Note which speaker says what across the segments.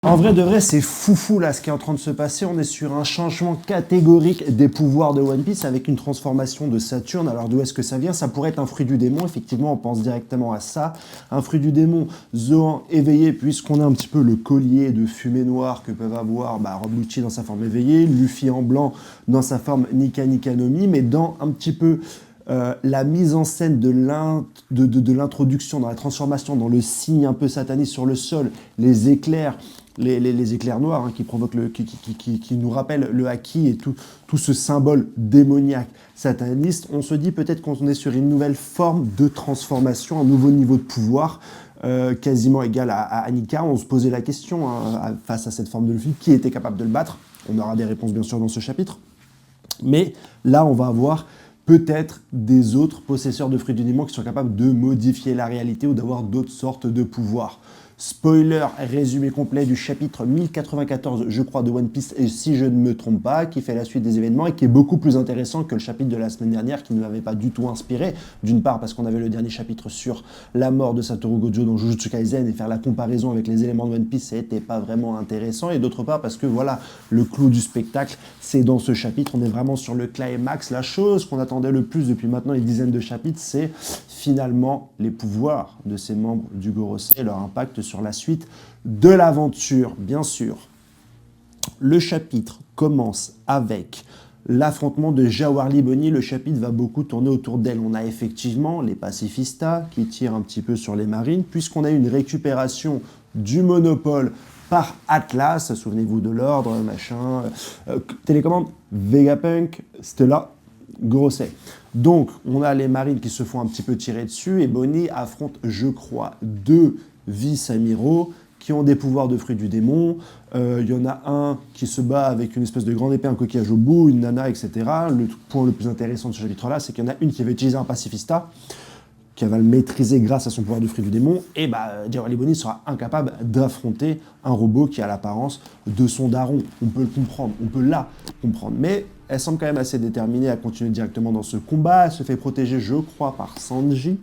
Speaker 1: En vrai de vrai, c'est foufou là ce qui est en train de se passer. On est sur un changement catégorique des pouvoirs de One Piece avec une transformation de Saturne. Alors d'où est-ce que ça vient? Ça pourrait être un fruit du démon. Effectivement, on pense directement à ça. Un fruit du démon, Zoan éveillé, puisqu'on a un petit peu le collier de fumée noire que peuvent avoir Rob Lucci dans sa forme éveillée, Luffy en blanc dans sa forme Nika Nika no Mi, mais dans un petit peu la mise en scène de l'introduction, dans la transformation, dans le signe un peu sataniste sur le sol, les éclairs, les éclairs noirs qui provoquent qui nous rappellent le haki et tout ce symbole démoniaque sataniste, on se dit peut-être qu'on est sur une nouvelle forme de transformation, un nouveau niveau de pouvoir, quasiment égal à Annika. On se posait la question face à cette forme de Luffy, qui était capable de le battre. On aura des réponses bien sûr dans ce chapitre. Mais là, on va avoir peut-être des autres possesseurs de fruits du démon qui sont capables de modifier la réalité ou d'avoir d'autres sortes de pouvoirs. Spoiler, résumé complet du chapitre 1094, je crois, de One Piece, et si je ne me trompe pas, qui fait la suite des événements et qui est beaucoup plus intéressant que le chapitre de la semaine dernière qui ne m'avait pas du tout inspiré. D'une part parce qu'on avait le dernier chapitre sur la mort de Satoru Gojo dans Jujutsu Kaisen et faire la comparaison avec les éléments de One Piece, c'était pas vraiment intéressant. Et d'autre part parce que voilà, le clou du spectacle, c'est dans ce chapitre. On est vraiment sur le climax. La chose qu'on attendait le plus depuis maintenant une dizaine de chapitres, c'est finalement les pouvoirs de ces membres du Gorosei et leur impact sur la suite de l'aventure, bien sûr. Le chapitre commence avec l'affrontement de Jawarli Boni. Le chapitre va beaucoup tourner autour d'elle. On a effectivement les pacifistas qui tirent un petit peu sur les marines, puisqu'on a une récupération du monopole par Atlas. Souvenez-vous de l'ordre, machin. Télécommande, Vegapunk, Stella, Gorosei. Donc, on a les marines qui se font un petit peu tirer dessus et Bonnie affronte, je crois, deux vice-amiraux qui ont des pouvoirs de fruits du démon. Il y en a un qui se bat avec une espèce de grande épée, un coquillage au bout, une nana, etc. Le point le plus intéressant de ce chapitre-là, c'est qu'il y en a une qui va utiliser un pacifista, qui va le maîtriser grâce à son pouvoir de fruits du démon, et Jawarli Boni sera incapable d'affronter un robot qui a l'apparence de son daron. On peut le comprendre, on peut la comprendre, mais elle semble quand même assez déterminée à continuer directement dans ce combat. Elle se fait protéger, je crois, par Sanji.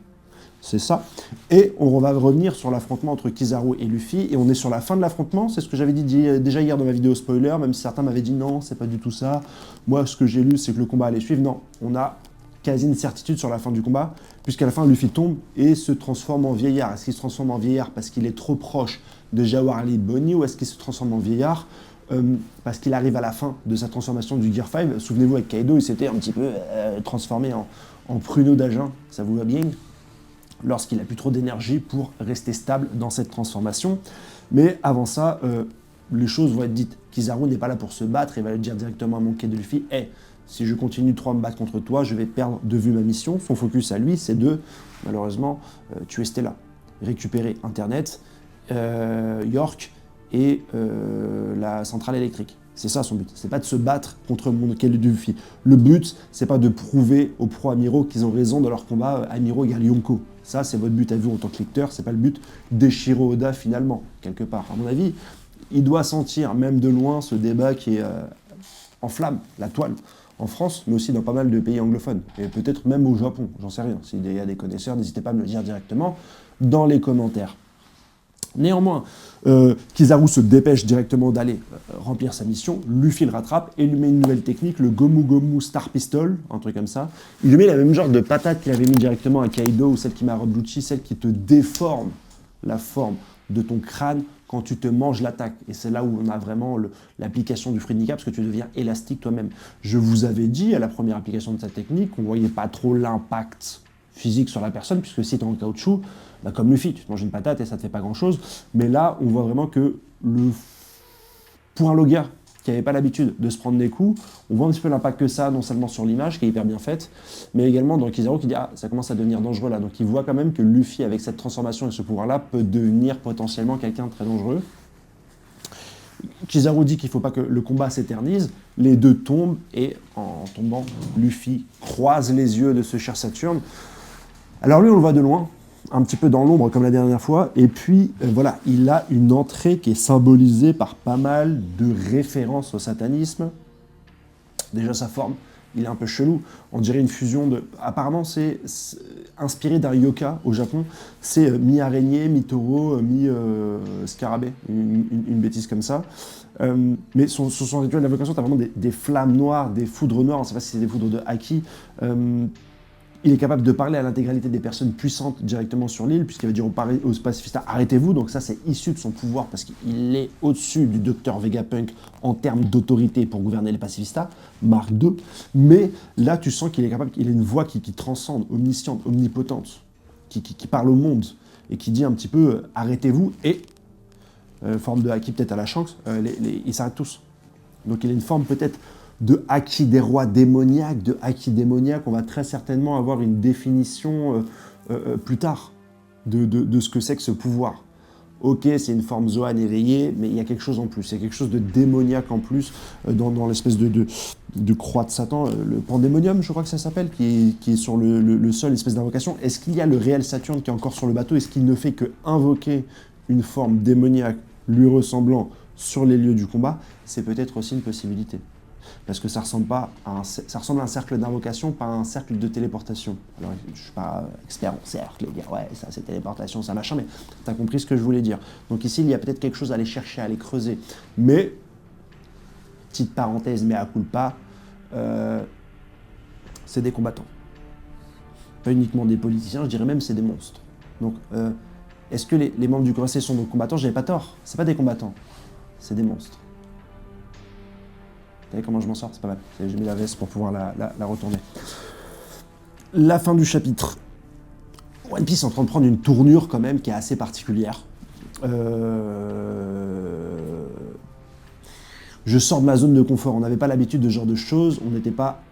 Speaker 1: C'est ça. Et on va revenir sur l'affrontement entre Kizaru et Luffy. Et on est sur la fin de l'affrontement. C'est ce que j'avais dit déjà hier dans ma vidéo spoiler, même si certains m'avaient dit non, c'est pas du tout ça. Moi, ce que j'ai lu, c'est que le combat allait suivre. Non, on a quasi une certitude sur la fin du combat, puisqu'à la fin, Luffy tombe et se transforme en vieillard. Est-ce qu'il se transforme en vieillard parce qu'il est trop proche de Jawarli Boni, ou est-ce qu'il se transforme en vieillard parce qu'il arrive à la fin de sa transformation du Gear 5. Souvenez-vous, avec Kaido, il s'était un petit peu transformé en pruneau d'agent, ça vous va bien, lorsqu'il a plus trop d'énergie pour rester stable dans cette transformation. Mais avant ça, les choses vont être dites. Kizaru n'est pas là pour se battre, il va le dire directement à mon quai de Luffy, « Hey, si je continue trop à me battre contre toi, je vais perdre de vue ma mission. » Son focus à lui, c'est de, malheureusement, tuer Stella, récupérer Internet, York, et la centrale électrique. C'est ça son but. C'est pas de se battre contre mon quai de Luffy. Le but, c'est pas de prouver aux pro-amiraux qu'ils ont raison dans leur combat amiraux égale Yonko. Ça, c'est votre but à vous en tant que lecteur. C'est pas le but d'Eshiro Oda finalement, quelque part. À mon avis, il doit sentir, même de loin, ce débat qui est en flamme, la toile. En France, mais aussi dans pas mal de pays anglophones. Et peut-être même au Japon, j'en sais rien. S'il y a des connaisseurs, n'hésitez pas à me le dire directement dans les commentaires. Néanmoins, Kizaru se dépêche directement d'aller remplir sa mission. Luffy le rattrape et lui met une nouvelle technique, le Gomu Gomu Star Pistol, un truc comme ça. Il lui met la même genre de patate qu'il avait mis directement à Kaido, ou celle qui m'a Rob Lucci, celle qui te déforme la forme de ton crâne quand tu te manges l'attaque. Et c'est là où on a vraiment l'application du fruit de Nika, parce que tu deviens élastique toi-même. Je vous avais dit à la première application de cette technique qu'on ne voyait pas trop l'impact physique sur la personne, puisque si tu es en caoutchouc, comme Luffy, tu te manges une patate et ça ne te fait pas grand-chose. Mais là, on voit vraiment que pour un Logia qui n'avait pas l'habitude de se prendre des coups, on voit un petit peu l'impact que ça a, non seulement sur l'image, qui est hyper bien faite, mais également dans Kizaru qui dit « Ah, ça commence à devenir dangereux là ». Donc il voit quand même que Luffy, avec cette transformation et ce pouvoir-là, peut devenir potentiellement quelqu'un de très dangereux. Kizaru dit qu'il ne faut pas que le combat s'éternise. Les deux tombent et en tombant, Luffy croise les yeux de ce cher Saturne. Alors lui, on le voit de loin, un petit peu dans l'ombre comme la dernière fois, et puis voilà, il a une entrée qui est symbolisée par pas mal de références au satanisme. Déjà sa forme, il est un peu chelou. On dirait une fusion de... Apparemment, c'est inspiré d'un yoka au Japon. C'est mi-araignée, mi-taureau, mi-scarabée, une bêtise comme ça. Mais son rituel d'invocation, tu as vraiment des flammes noires, des foudres noires, on ne sait pas si c'est des foudres de haki. Il est capable de parler à l'intégralité des personnes puissantes directement sur l'île, puisqu'il va dire aux pacifistas arrêtez-vous. Donc ça, c'est issu de son pouvoir, parce qu'il est au-dessus du docteur Vegapunk en termes d'autorité pour gouverner les pacifistas, Mark II. Mais là, tu sens qu'il est capable, qu'il a une voix qui transcende, omnisciente, omnipotente, qui parle au monde, et qui dit un petit peu arrêtez-vous, et forme de haki peut-être à la Shanks, ils s'arrêtent tous. Donc il a une forme peut-être de haki des rois démoniaques, de haki démoniaque. On va très certainement avoir une définition plus tard de ce que c'est que ce pouvoir. Ok, c'est une forme Zoan éveillée, mais il y a quelque chose en plus. Il y a quelque chose de démoniaque en plus dans l'espèce de croix de Satan, le pandémonium, je crois que ça s'appelle, qui est sur le sol, espèce d'invocation. Est-ce qu'il y a le réel Saturne qui est encore sur le bateau? Est-ce qu'il ne fait que invoquer une forme démoniaque lui ressemblant sur les lieux du combat? C'est peut-être aussi une possibilité. Parce que ça ressemble à un cercle d'invocation, pas à un cercle de téléportation. Alors, je ne suis pas expert en cercle, et dire ouais, ça c'est téléportation, ça machin, mais tu as compris ce que je voulais dire. Donc ici, il y a peut-être quelque chose à aller chercher, à aller creuser. Mais, petite parenthèse, mais à culpa, c'est des combattants. Pas uniquement des politiciens, je dirais même c'est des monstres. Donc, est-ce que les membres du Gorosei sont des combattants? J'avais pas tort, c'est pas des combattants, c'est des monstres. Vous savez comment je m'en sors? C'est pas mal. J'ai mis la veste pour pouvoir la retourner. La fin du chapitre. One Piece est en train de prendre une tournure quand même qui est assez particulière. Je sors de ma zone de confort. On n'avait pas l'habitude de ce genre de choses. On n'était pas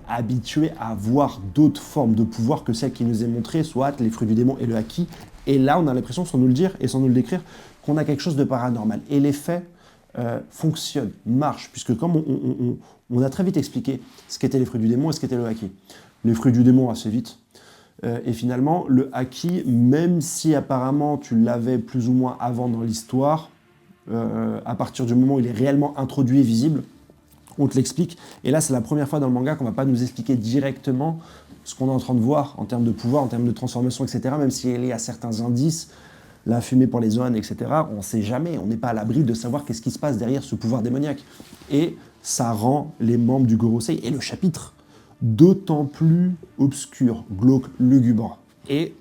Speaker 1: habitué à voir d'autres formes de pouvoir que celles qui nous est montrées, soit les fruits du démon et le haki. Et là, on a l'impression, sans nous le dire et sans nous le décrire, qu'on a quelque chose de paranormal. Et les faits fonctionne, marche, puisque comme on a très vite expliqué ce qu'étaient les fruits du démon et ce qu'était le haki. Les fruits du démon assez vite, et finalement le haki, même si apparemment tu l'avais plus ou moins avant dans l'histoire, à partir du moment où il est réellement introduit et visible, on te l'explique, et là c'est la première fois dans le manga qu'on va pas nous expliquer directement ce qu'on est en train de voir en termes de pouvoir, en termes de transformation, etc., même s'il y a certains indices, la fumée pour les zones, etc., on ne sait jamais, on n'est pas à l'abri de savoir qu'est-ce qui se passe derrière ce pouvoir démoniaque. Et ça rend les membres du Gorosei et le chapitre d'autant plus obscur, glauque, lugubre. Et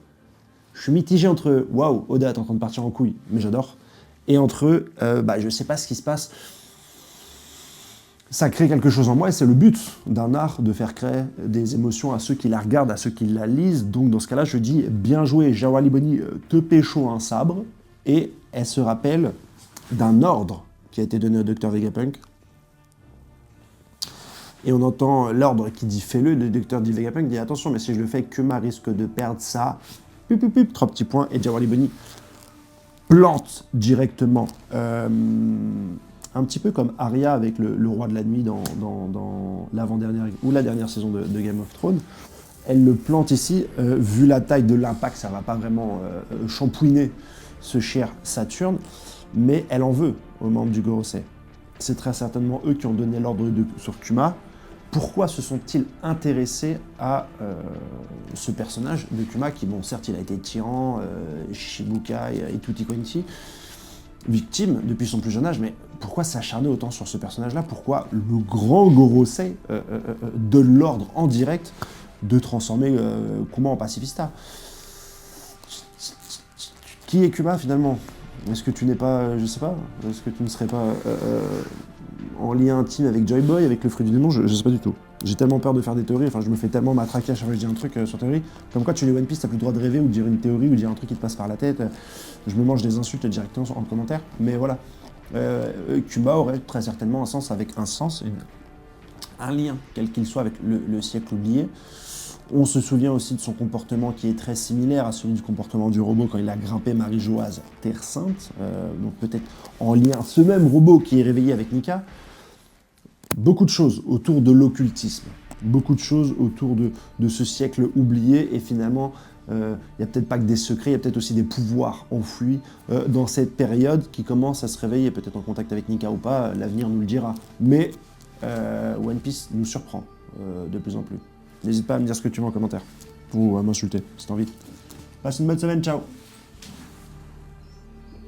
Speaker 1: je suis mitigé entre « Waouh, Oda est en train de partir en couille, mais j'adore », et entre je ne sais pas ce qui se passe. Ça crée quelque chose en moi et c'est le but d'un art de faire créer des émotions à ceux qui la regardent, à ceux qui la lisent. Donc dans ce cas-là, je dis bien joué, Jawali Boni, te pécho un sabre. Et elle se rappelle d'un ordre qui a été donné au Dr Vegapunk. Et on entend l'ordre qui dit fais-le, le Dr dit Vegapunk dit attention, mais si je le fais, Kuma risque de perdre ça. 3 petits points et Jawali Boni plante directement. Un petit peu comme Arya avec le roi de la nuit dans l'avant-dernière ou la dernière saison de Game of Thrones. Elle le plante ici, vu la taille de l'impact, ça ne va pas vraiment shampouiner ce cher Saturne, mais elle en veut aux membres du Gorosei. C'est très certainement eux qui ont donné l'ordre sur Kuma. Pourquoi se sont-ils intéressés à ce personnage de Kuma qui, bon, certes, il a été tyran, Shichibukai et tutti quanti, victime depuis son plus jeune âge, mais pourquoi s'acharner autant sur ce personnage-là? Pourquoi le grand Gorosei donne l'ordre en direct de transformer Kuma en pacifista? Qui est Kuma finalement? Est-ce que tu n'es pas, je sais pas, est-ce que tu ne serais pas en lien intime avec Joy Boy, avec le fruit du démon? Je sais pas du tout. J'ai tellement peur de faire des théories, enfin je me fais tellement matraquer à chaque fois que je dis un truc sur théorie. Comme quoi tu lis One Piece, t'as plus le droit de rêver ou de dire une théorie ou de dire un truc qui te passe par la tête. Je me mange des insultes directement en commentaire, mais voilà. Kuma aurait très certainement un sens, un lien, quel qu'il soit, avec le siècle oublié. On se souvient aussi de son comportement qui est très similaire à celui du comportement du robot quand il a grimpé Marie-Joase Terre Sainte. Donc peut-être en lien, ce même robot qui est réveillé avec Nika. Beaucoup de choses autour de l'occultisme, beaucoup de choses autour de ce siècle oublié, et finalement, il n'y a peut-être pas que des secrets, il y a peut-être aussi des pouvoirs enfouis dans cette période qui commence à se réveiller, peut-être en contact avec Nika ou pas, l'avenir nous le dira. Mais One Piece nous surprend de plus en plus. N'hésite pas à me dire ce que tu veux en commentaire, ou à m'insulter, si t'as envie. Passe une bonne semaine, ciao.